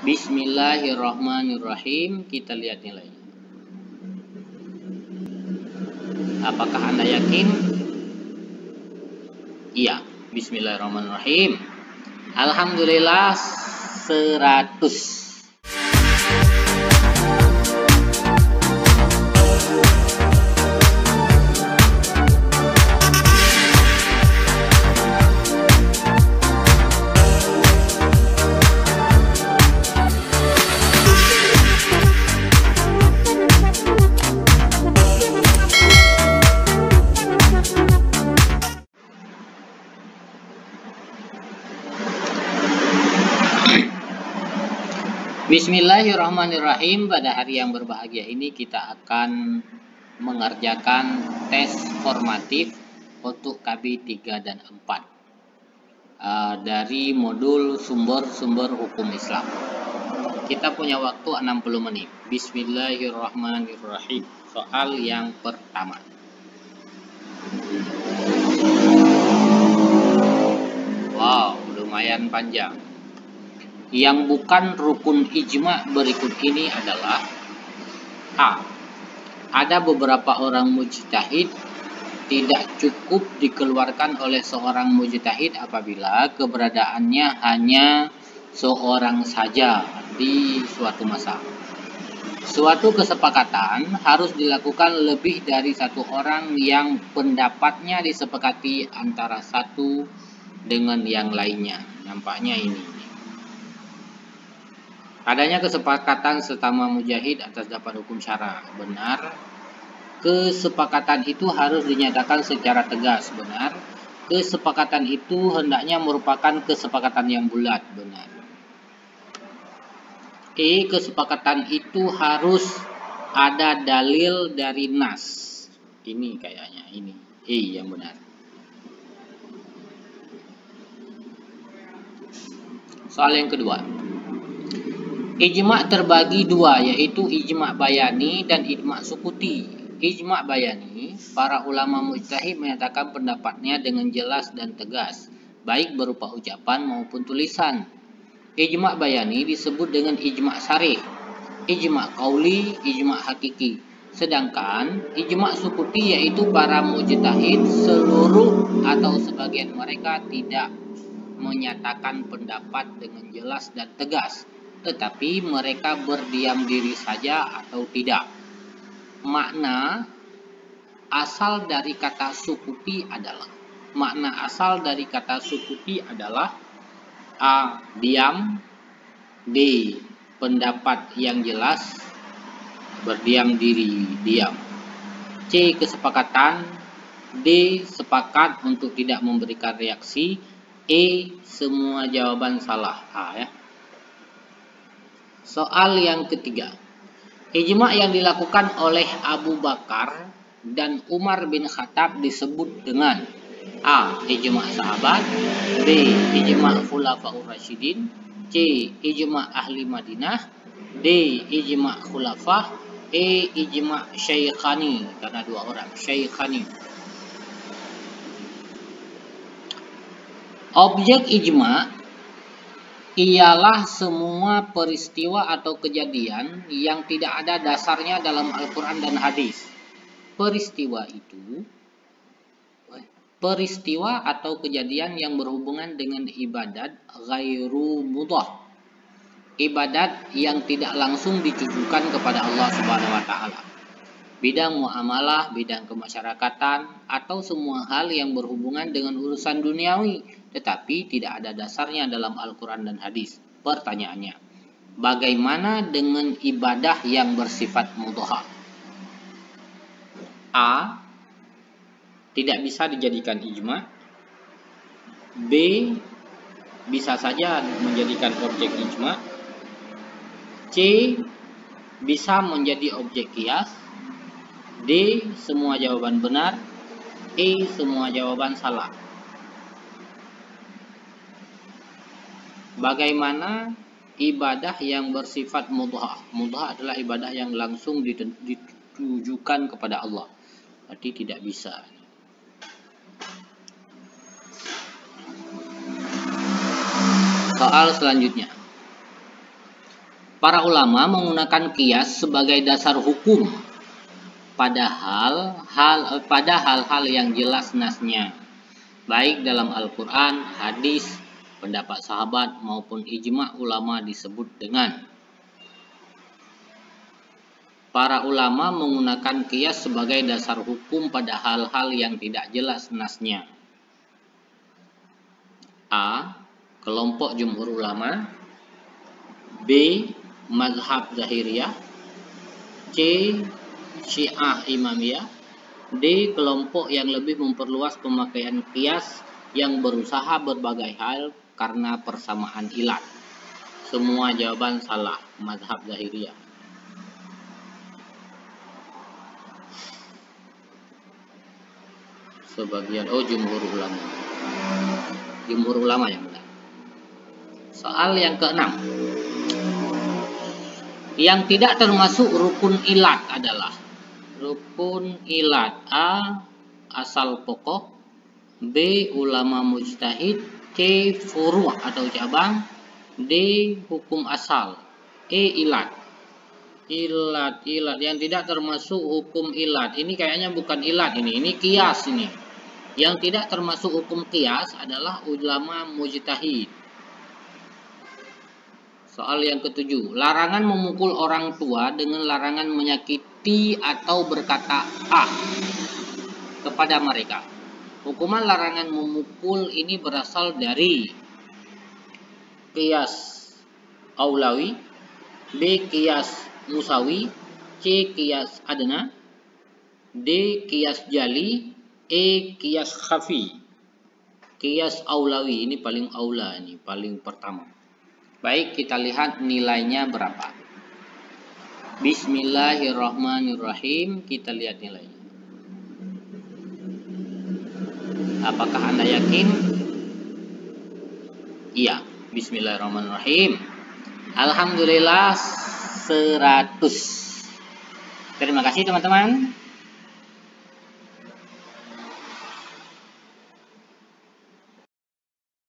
Bismillahirrahmanirrahim. Kita lihat nilainya. Apakah Anda yakin? Iya. Bismillahirrahmanirrahim. Alhamdulillah 100. Bismillahirrahmanirrahim. Pada hari yang berbahagia ini kita akan mengerjakan tes formatif untuk KB 3 dan 4 dari modul sumber-sumber hukum Islam. Kita punya waktu 60 menit. Bismillahirrahmanirrahim. Soal yang pertama. Wow, lumayan panjang. Yang bukan rukun ijma berikut ini adalah A. Ada beberapa orang mujtahid tidak cukup dikeluarkan oleh seorang mujtahid apabila keberadaannya hanya seorang saja di suatu masa. Suatu kesepakatan harus dilakukan lebih dari satu orang yang pendapatnya disepakati antara satu dengan yang lainnya. Nampaknya ini. Adanya kesepakatan sesama mujahid atas dapat hukum syara. Benar. Kesepakatan itu harus dinyatakan secara tegas. Benar. Kesepakatan itu hendaknya merupakan kesepakatan yang bulat. Benar. Kesepakatan itu harus ada dalil dari nas. Ini kayaknya ini. Yang benar. Soal yang kedua. Ijma' terbagi dua, yaitu ijma' bayani dan ijma' sukuti. Ijma' bayani, para ulama mujtahid menyatakan pendapatnya dengan jelas dan tegas, baik berupa ucapan maupun tulisan. Ijma' bayani disebut dengan ijma' sarih, ijma' qauli, ijma' hakiki. Sedangkan ijma' sukuti yaitu para mujtahid seluruh atau sebagian mereka tidak menyatakan pendapat dengan jelas dan tegas, tetapi mereka berdiam diri saja atau tidak. Makna asal dari kata sukuti adalah A. Diam, B. Pendapat yang jelas, berdiam diri, diam. C. Kesepakatan, D. Sepakat untuk tidak memberikan reaksi, E. Semua jawaban salah. Ya. Soal yang ketiga. Ijma' yang dilakukan oleh Abu Bakar dan Umar bin Khattab disebut dengan A. Ijma' sahabat, B. Ijma' khulafaur rasyidin, C. Ijma' ahli Madinah, D. Ijma' khulafah, E. Ijma' syaikhani, karena dua orang, syaikhani. Objek ijma' ialah semua peristiwa atau kejadian yang tidak ada dasarnya dalam Al-Quran dan hadis. Peristiwa atau kejadian yang berhubungan dengan ibadat ghairu mudah. Ibadat yang tidak langsung ditujukan kepada Allah Subhanahu wa taala. Bidang muamalah, bidang kemasyarakatan, atau semua hal yang berhubungan dengan urusan duniawi, tetapi tidak ada dasarnya dalam Al-Quran dan hadis. Pertanyaannya, bagaimana dengan ibadah yang bersifat mudhah? A. Tidak bisa dijadikan ijma'. B. Bisa saja menjadikan objek ijma'. C. Bisa menjadi objek qiyas. D. Semua jawaban benar. E. Semua jawaban salah. Bagaimana ibadah yang bersifat mudhah? Mudhah adalah ibadah yang langsung ditujukan kepada Allah. Berarti tidak bisa. Soal selanjutnya. Para ulama menggunakan qiyas sebagai dasar hukum pada hal-hal yang jelas nasnya, baik dalam Al-Quran, hadis, pendapat sahabat maupun ijma' ulama disebut dengan. Para ulama menggunakan qiyas sebagai dasar hukum pada hal-hal yang tidak jelas nasnya. A. Kelompok jumhur ulama. B. Mazhab Zahiriyah. C. Syiah Imamiyah. D. Kelompok yang lebih memperluas pemakaian qiyas yang berusaha berbagai hal karena persamaan ilat. Semua jawaban salah. Mazhab Zahiriyah. Sebagian jumhur ulama. Jumhur ulama yang benar. Soal yang keenam. Yang tidak termasuk rukun ilat adalah rukun ilat: A. Asal pokok. B. Ulama mujtahid. C. Furu' atau cabang. D. Hukum asal. E. Ilat. Ilat yang tidak termasuk hukum ilat. Ini kayaknya bukan ilat ini qiyas ini. Yang tidak termasuk hukum qiyas adalah ulama mujtahid. Soal yang ketujuh. Larangan memukul orang tua dengan larangan menyakiti atau berkata kepada mereka. Hukuman larangan memukul ini berasal dari qiyas aulawi, B. qiyas musawi, C. qiyas adna, D. qiyas jali, E. qiyas khafi. Qiyas aulawi ini paling aula, ini paling pertama. Baik, kita lihat nilainya berapa. Bismillahirrahmanirrahim. Kita lihat nilainya. Apakah Anda yakin? Iya. Bismillahirrahmanirrahim. Alhamdulillah 100. Terima kasih teman-teman.